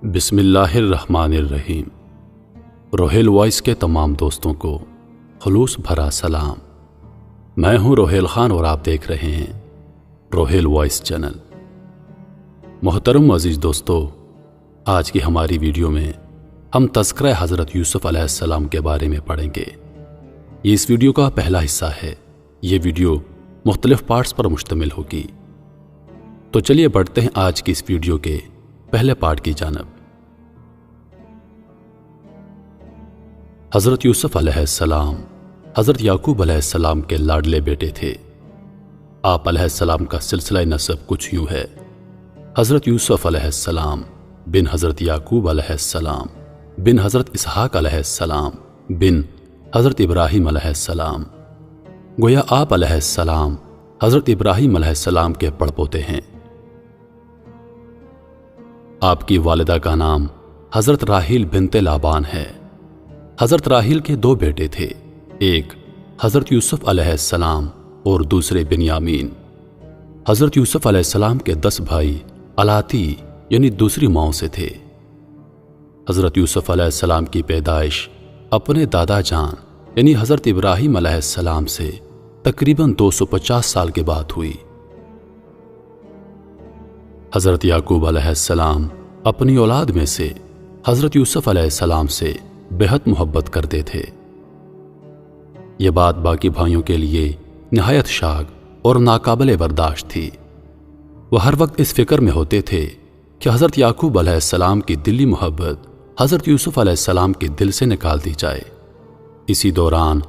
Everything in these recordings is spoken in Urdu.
بسم اللہ الرحمن الرحیم۔ روہیل وائس کے تمام دوستوں کو خلوص بھرا سلام۔ میں ہوں روہیل خان اور آپ دیکھ رہے ہیں روہیل وائس چینل۔ محترم عزیز دوستو، آج کی ہماری ویڈیو میں ہم تذکرہ حضرت یوسف علیہ السلام کے بارے میں پڑھیں گے۔ یہ اس ویڈیو کا پہلا حصہ ہے۔ یہ ویڈیو مختلف پارٹس پر مشتمل ہوگی۔ تو چلیے بڑھتے ہیں آج کی اس ویڈیو کے پہلے پارٹ کی جانب۔ حضرت یوسف علیہ السلام حضرت یعقوب علیہ السلام کے لاڈلے بیٹے تھے۔ آپ علیہ السلام کا سلسلہ نسب کچھ یوں ہے: حضرت یوسف علیہ السلام بن حضرت یعقوب علیہ السلام بن حضرت اسحاق علیہ السلام بن حضرت ابراہیم علیہ السلام۔ گویا آپ علیہ السلام حضرت ابراہیم علیہ السلام کے پڑپوتے ہیں۔ آپ کی والدہ کا نام حضرت راحیل بنت لابان ہے۔ حضرت راحیل کے دو بیٹے تھے، ایک حضرت یوسف علیہ السلام اور دوسرے بنیامین۔ حضرت یوسف علیہ السلام کے 10 بھائی الاتی یعنی دوسری ماؤں سے تھے۔ حضرت یوسف علیہ السلام کی پیدائش اپنے دادا جان یعنی حضرت ابراہیم علیہ السلام سے تقریباً 250 سال کے بعد ہوئی۔ حضرت یعقوب علیہ السلام اپنی اولاد میں سے حضرت یوسف علیہ السلام سے بہت محبت کرتے تھے۔ یہ بات باقی بھائیوں کے لیے نہایت شاق اور ناقابل برداشت تھی۔ وہ ہر وقت اس فکر میں ہوتے تھے کہ حضرت یعقوب علیہ السلام کی دلی محبت حضرت یوسف علیہ السلام کے دل سے نکال دی جائے۔ اسی دوران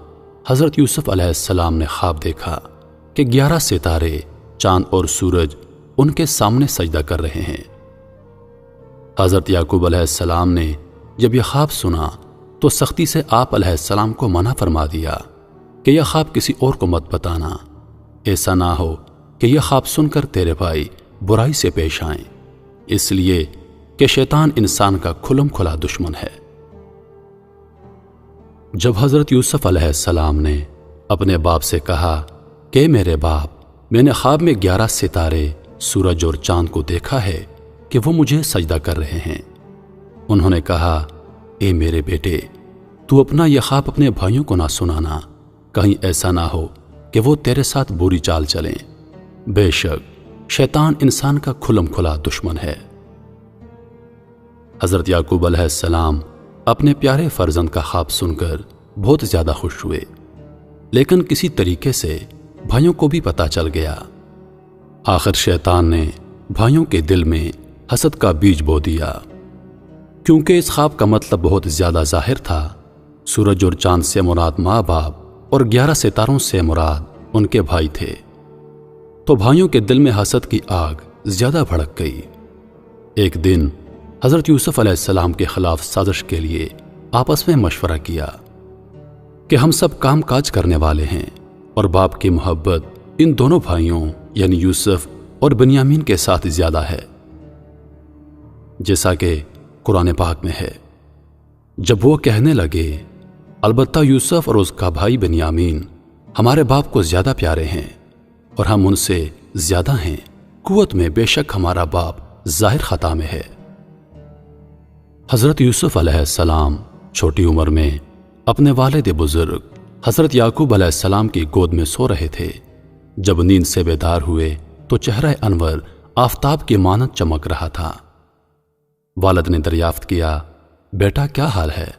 حضرت یوسف علیہ السلام نے خواب دیکھا کہ 11 ستارے، چاند اور سورج ان کے سامنے سجدہ کر رہے ہیں۔ حضرت یعقوب علیہ السلام نے جب یہ خواب سنا تو سختی سے آپ علیہ السلام کو منع فرما دیا کہ یہ خواب کسی اور کو مت بتانا، ایسا نہ ہو کہ یہ خواب سن کر تیرے بھائی برائی سے پیش آئیں، اس لیے کہ شیطان انسان کا کھلم کھلا دشمن ہے۔ جب حضرت یوسف علیہ السلام نے اپنے باپ سے کہا کہ میرے باپ، میں نے خواب میں 11 ستارے، سورج اور چاند کو دیکھا ہے کہ وہ مجھے سجدہ کر رہے ہیں، انہوں نے کہا، اے میرے بیٹے، تو اپنا یہ خواب اپنے بھائیوں کو نہ سنانا، کہیں ایسا نہ ہو کہ وہ تیرے ساتھ بری چال چلیں۔ بے شک شیطان انسان کا کھلم کھلا دشمن ہے۔ حضرت یعقوب علیہ السلام اپنے پیارے فرزند کا خواب سن کر بہت زیادہ خوش ہوئے، لیکن کسی طریقے سے بھائیوں کو بھی پتہ چل گیا۔ آخر شیطان نے بھائیوں کے دل میں حسد کا بیج بو دیا، کیونکہ اس خواب کا مطلب بہت زیادہ ظاہر تھا۔ سورج اور چاند سے مراد ماں باپ اور 11 ستاروں سے مراد ان کے بھائی تھے، تو بھائیوں کے دل میں حسد کی آگ زیادہ بھڑک گئی۔ ایک دن حضرت یوسف علیہ السلام کے خلاف سازش کے لیے آپس میں مشورہ کیا کہ ہم سب کام کاج کرنے والے ہیں اور باپ کی محبت ان دونوں بھائیوں یعنی یوسف اور بنیامین کے ساتھ زیادہ ہے، جیسا کہ قرآن پاک میں ہے۔ جب وہ کہنے لگے، البتہ یوسف اور اس کا بھائی بنیامین ہمارے باپ کو زیادہ پیارے ہیں اور ہم ان سے زیادہ ہیں قوت میں، بے شک ہمارا باپ ظاہر خطا میں ہے۔ حضرت یوسف علیہ السلام چھوٹی عمر میں اپنے والد بزرگ حضرت یعقوب علیہ السلام کی گود میں سو رہے تھے۔ جب نیند سے بیدار ہوئے تو چہرہ انور آفتاب کی مانند چمک رہا تھا۔ والد نے دریافت کیا، بیٹا کیا حال ہے؟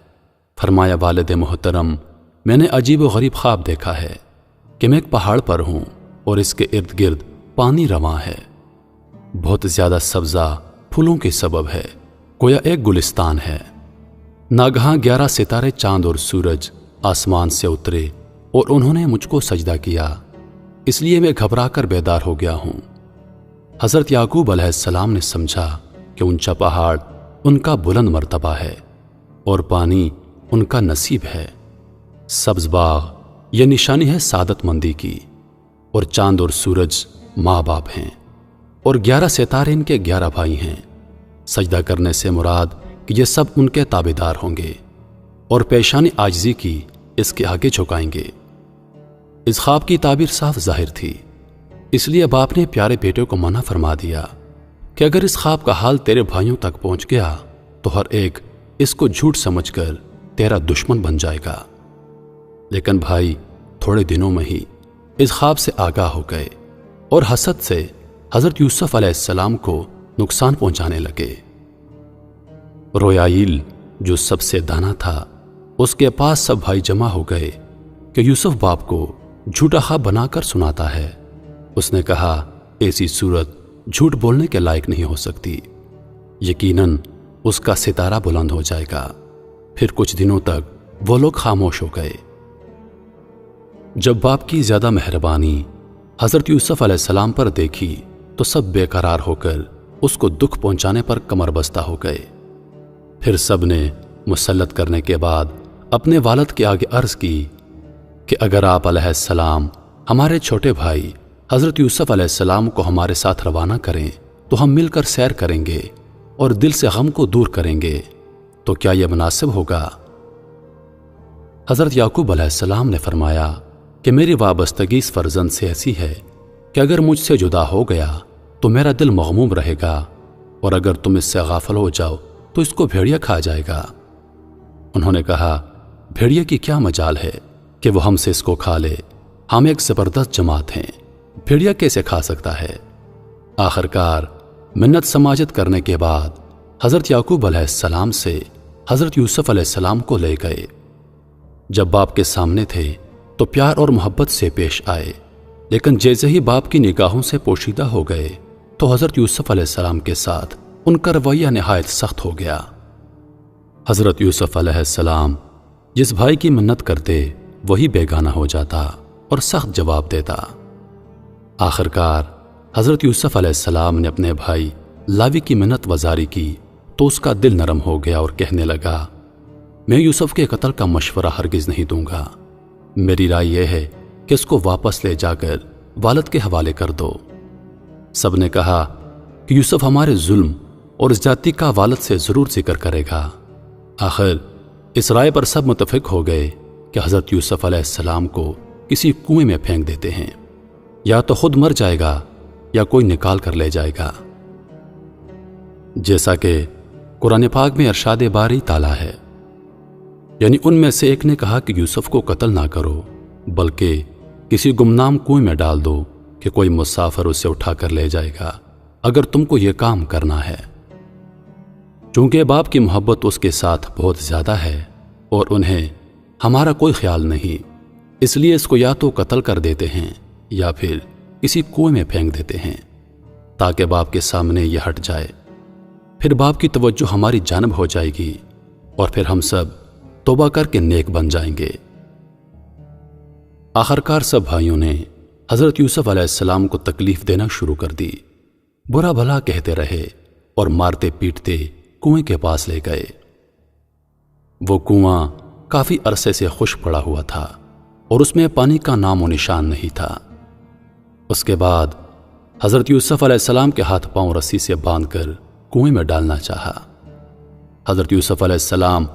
فرمایا، والد محترم، میں نے عجیب و غریب خواب دیکھا ہے کہ میں ایک پہاڑ پر ہوں اور اس کے ارد گرد پانی رواں ہے، بہت زیادہ سبزہ پھولوں کے سبب ہے، گویا ایک گلستان ہے۔ ناگہاں 11 ستارے، چاند اور سورج آسمان سے اترے اور انہوں نے مجھ کو سجدہ کیا، اس لیے میں گھبرا کر بیدار ہو گیا ہوں۔ حضرت یعقوب علیہ السلام نے سمجھا کہ اونچا پہاڑ ان کا بلند مرتبہ ہے اور پانی ان کا نصیب ہے۔ سبز باغ یہ نشانی ہے سعادت مندی کی، اور چاند اور سورج ماں باپ ہیں، اور 11 ستارے ان کے 11 بھائی ہیں۔ سجدہ کرنے سے مراد کہ یہ سب ان کے تابعدار ہوں گے اور پیشانی عاجزی کی اس کے آگے جھکائیں گے۔ اس خواب کی تعبیر صاف ظاہر تھی، اس لیے باپ نے پیارے بیٹے کو منع فرما دیا کہ اگر اس خواب کا حال تیرے بھائیوں تک پہنچ گیا تو ہر ایک اس کو جھوٹ سمجھ کر تیرا دشمن بن جائے گا۔ لیکن بھائی تھوڑے دنوں میں ہی اس خواب سے آگاہ ہو گئے اور حسد سے حضرت یوسف علیہ السلام کو نقصان پہنچانے لگے۔ رویائیل جو سب سے دانا تھا، اس کے پاس سب بھائی جمع ہو گئے کہ یوسف باپ کو جھوٹا خواب بنا کر سناتا ہے۔ اس نے کہا ایسی صورت جھوٹ بولنے کے لائق نہیں ہو سکتی، یقیناً اس کا ستارہ بلند ہو جائے گا۔ پھر کچھ دنوں تک وہ لوگ خاموش ہو گئے۔ جب باپ کی زیادہ مہربانی حضرت یوسف علیہ السلام پر دیکھی تو سب بے قرار ہو کر اس کو دکھ پہنچانے پر کمر بستہ ہو گئے۔ پھر سب نے مسلط کرنے کے بعد اپنے والد کے آگے عرض کی کہ اگر آپ علیہ السلام ہمارے چھوٹے بھائی حضرت یوسف علیہ السلام کو ہمارے ساتھ روانہ کریں تو ہم مل کر سیر کریں گے اور دل سے غم کو دور کریں گے، تو کیا یہ مناسب ہوگا؟ حضرت یعقوب علیہ السلام نے فرمایا کہ میری وابستگی اس فرزند سے ایسی ہے کہ اگر مجھ سے جدا ہو گیا تو میرا دل مغموم رہے گا، اور اگر تم اس سے غافل ہو جاؤ تو اس کو بھیڑیا کھا جائے گا۔ انہوں نے کہا بھیڑیا کی کیا مجال ہے کہ وہ ہم سے اس کو کھا لے، ہم ایک زبردست جماعت ہیں، بھیڑیا کیسے کھا سکتا ہے؟ آخر کار منت سماجت کرنے کے بعد حضرت یعقوب علیہ السلام سے حضرت یوسف علیہ السلام کو لے گئے۔ جب باپ کے سامنے تھے تو پیار اور محبت سے پیش آئے، لیکن جیسے ہی باپ کی نگاہوں سے پوشیدہ ہو گئے تو حضرت یوسف علیہ السلام کے ساتھ ان کا رویہ نہایت سخت ہو گیا۔ حضرت یوسف علیہ السلام جس بھائی کی منت کرتے وہی بیگانہ ہو جاتا اور سخت جواب دیتا۔ آخر کار حضرت یوسف علیہ السلام نے اپنے بھائی لاوی کی منت وزاری کی تو اس کا دل نرم ہو گیا اور کہنے لگا میں یوسف کے قتل کا مشورہ ہرگز نہیں دوں گا، میری رائے یہ ہے کہ اس کو واپس لے جا کر والد کے حوالے کر دو۔ سب نے کہا کہ یوسف ہمارے ظلم اور زیادتی کا والد سے ضرور ذکر کرے گا۔ آخر اس رائے پر سب متفق ہو گئے کہ حضرت یوسف علیہ السلام کو کسی کنویں میں پھینک دیتے ہیں، یا تو خود مر جائے گا یا کوئی نکال کر لے جائے گا۔ جیسا کہ قرآن پاک میں ارشاد باری تعالیٰ ہے، یعنی ان میں سے ایک نے کہا کہ یوسف کو قتل نہ کرو بلکہ کسی گمنام کنویں میں ڈال دو کہ کوئی مسافر اسے اٹھا کر لے جائے گا اگر تم کو یہ کام کرنا ہے۔ چونکہ باپ کی محبت اس کے ساتھ بہت زیادہ ہے اور انہیں ہمارا کوئی خیال نہیں، اس لیے اس کو یا تو قتل کر دیتے ہیں یا پھر کسی کنویں میں پھینک دیتے ہیں تاکہ باپ کے سامنے یہ ہٹ جائے۔ پھر باپ کی توجہ ہماری جانب ہو جائے گی اور پھر ہم سب توبہ کر کے نیک بن جائیں گے۔ آخرکار سب بھائیوں نے حضرت یوسف علیہ السلام کو تکلیف دینا شروع کر دی، برا بھلا کہتے رہے اور مارتے پیٹتے کنویں کے پاس لے گئے۔ وہ کنواں کافی عرصے سے خشک پڑا ہوا تھا اور اس میں پانی کا نام و نشان نہیں تھا۔ اس کے بعد حضرت یوسف علیہ السلام کے ہاتھ پاؤں رسی سے باندھ کر کنویں میں ڈالنا چاہا۔ حضرت یوسف علیہ السلام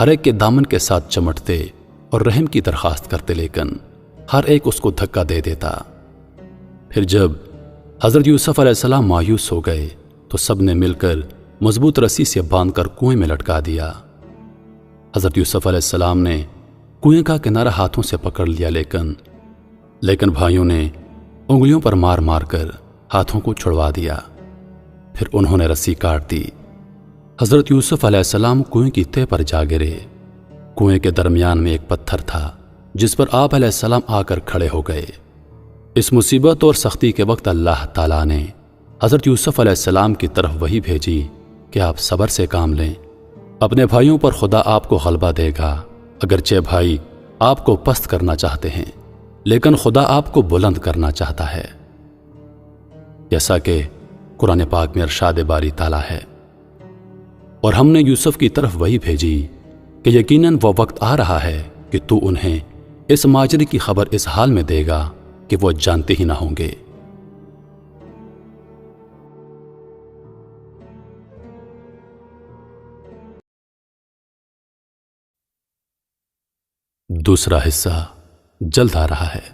ہر ایک کے دامن کے ساتھ چمٹتے اور رحم کی درخواست کرتے، لیکن ہر ایک اس کو دھکا دے دیتا۔ پھر جب حضرت یوسف علیہ السلام مایوس ہو گئے تو سب نے مل کر مضبوط رسی سے باندھ کر کنویں میں لٹکا دیا۔ حضرت یوسف علیہ السلام نے کنویں کا کنارہ ہاتھوں سے پکڑ لیا، لیکن بھائیوں نے انگلیوں پر مار مار کر ہاتھوں کو چھڑوا دیا۔ پھر انہوں نے رسی کاٹ دی۔ حضرت یوسف علیہ السلام کنویں کی تہہ پر جا گرے۔ کنویں کے درمیان میں ایک پتھر تھا جس پر آپ علیہ السلام آ کر کھڑے ہو گئے۔ اس مصیبت اور سختی کے وقت اللہ تعالیٰ نے حضرت یوسف علیہ السلام کی طرف وحی بھیجی کہ آپ صبر سے کام لیں، اپنے بھائیوں پر خدا آپ کو غلبہ دے گا۔ اگرچہ بھائی آپ کو پست کرنا چاہتے ہیں لیکن خدا آپ کو بلند کرنا چاہتا ہے، جیسا کہ قرآن پاک میں ارشاد باری تعالیٰ ہے۔ اور ہم نے یوسف کی طرف وحی بھیجی کہ یقیناً وہ وقت آ رہا ہے کہ تو انہیں اس ماجرے کی خبر اس حال میں دے گا کہ وہ جانتے ہی نہ ہوں گے۔ دوسرا حصہ جلد آ رہا ہے۔